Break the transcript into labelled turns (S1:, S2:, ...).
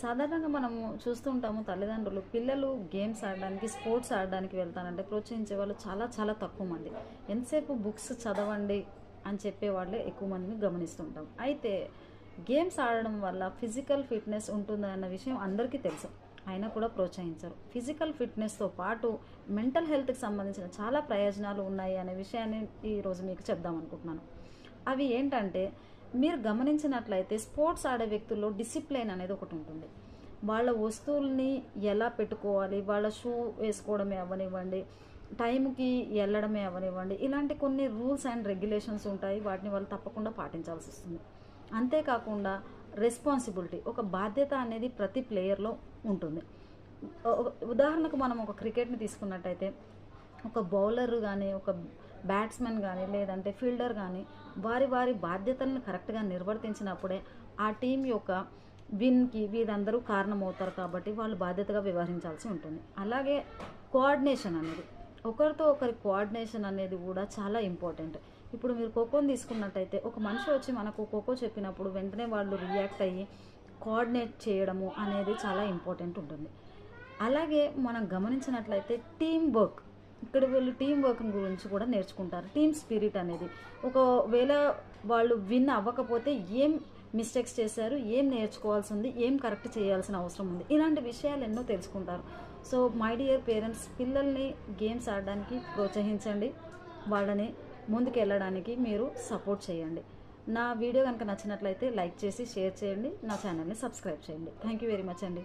S1: సాధారణంగా మనము చూస్తూ ఉంటాము తల్లిదండ్రులు పిల్లలు గేమ్స్ ఆడడానికి స్పోర్ట్స్ ఆడడానికి వెళ్తానంటే ప్రోత్సహించే వాళ్ళు చాలా చాలా తక్కువ మంది. ఎంతసేపు బుక్స్ చదవండి అని చెప్పేవాళ్ళే ఎక్కువ మందిని గమనిస్తుంటాం. అయితే గేమ్స్ ఆడడం వల్ల ఫిజికల్ ఫిట్నెస్ ఉంటుందన్న విషయం అందరికీ తెలుసు. అయినా కూడా ప్రోత్సహించరు. ఫిజికల్ ఫిట్నెస్తో పాటు మెంటల్ హెల్త్కి సంబంధించిన చాలా ప్రయోజనాలు ఉన్నాయి అనే విషయాన్ని ఈరోజు మీకు చెప్దాం అనుకుంటున్నాను. అవి ఏంటంటే, మీరు గమనించినట్లయితే స్పోర్ట్స్ ఆడే వ్యక్తుల్లో డిసిప్లైన్ అనేది ఒకటి ఉంటుంది. వాళ్ళ వస్తువుల్ని ఎలా పెట్టుకోవాలి, వాళ్ళ షూ వేసుకోవడమే అవ్వనివ్వండి, టైంకి వెళ్ళడమే అవ్వనివ్వండి, ఇలాంటి కొన్ని రూల్స్ అండ్ రెగ్యులేషన్స్ ఉంటాయి. వాటిని వాళ్ళు తప్పకుండా పాటించాల్సి వస్తుంది. అంతేకాకుండా రెస్పాన్సిబిలిటీ, ఒక బాధ్యత అనేది ప్రతి ప్లేయర్లో ఉంటుంది. ఉదాహరణకు మనం ఒక క్రికెట్ని తీసుకున్నట్టయితే ఒక బౌలర్ కానీ, ఒక బ్యాట్స్మెన్ కానీ, లేదంటే ఫీల్డర్ కానీ వారి వారి బాధ్యతలను కరెక్ట్గా నిర్వర్తించినప్పుడే ఆ టీం యొక్క విన్కి వీరందరూ కారణమవుతారు. కాబట్టి వాళ్ళు బాధ్యతగా వ్యవహరించాల్సి ఉంటుంది. అలాగే కోఆర్డినేషన్ అనేది, ఒకరితో ఒకరి కోఆర్డినేషన్ అనేది కూడా చాలా ఇంపార్టెంట్. ఇప్పుడు మీరు ఖోఖోని తీసుకున్నట్టయితే ఒక మనిషి వచ్చి మనకు ఖోఖో చెప్పినప్పుడు వెంటనే వాళ్ళు రియాక్ట్ అయ్యి కోఆర్డినేట్ చేయడము అనేది చాలా ఇంపార్టెంట్ ఉంటుంది. అలాగే మనం గమనించినట్లయితే టీం వర్క్, ఇక్కడ వీళ్ళు టీం వర్క్ గురించి కూడా నేర్చుకుంటారు. టీమ్ స్పిరిట్ అనేది, ఒకవేళ వాళ్ళు విన్ అవ్వకపోతే ఏం మిస్టేక్స్ చేశారు, ఏం నేర్చుకోవాల్సి ఉంది, ఏం కరెక్ట్ చేయాల్సిన అవసరం ఉంది, ఇలాంటి విషయాలు ఎన్నో తెలుసుకుంటారు. సో మై డియర్ పేరెంట్స్, పిల్లల్ని గేమ్స్ ఆడడానికి ప్రోత్సహించండి. వాళ్ళని ముందుకు వెళ్ళడానికి మీరు సపోర్ట్ చేయండి. నా వీడియో కనుక నచ్చినట్లయితే లైక్ చేసి షేర్ చేయండి. నా ఛానల్ని సబ్స్క్రైబ్ చేయండి. థ్యాంక్ యూ వెరీ మచ్ అండి.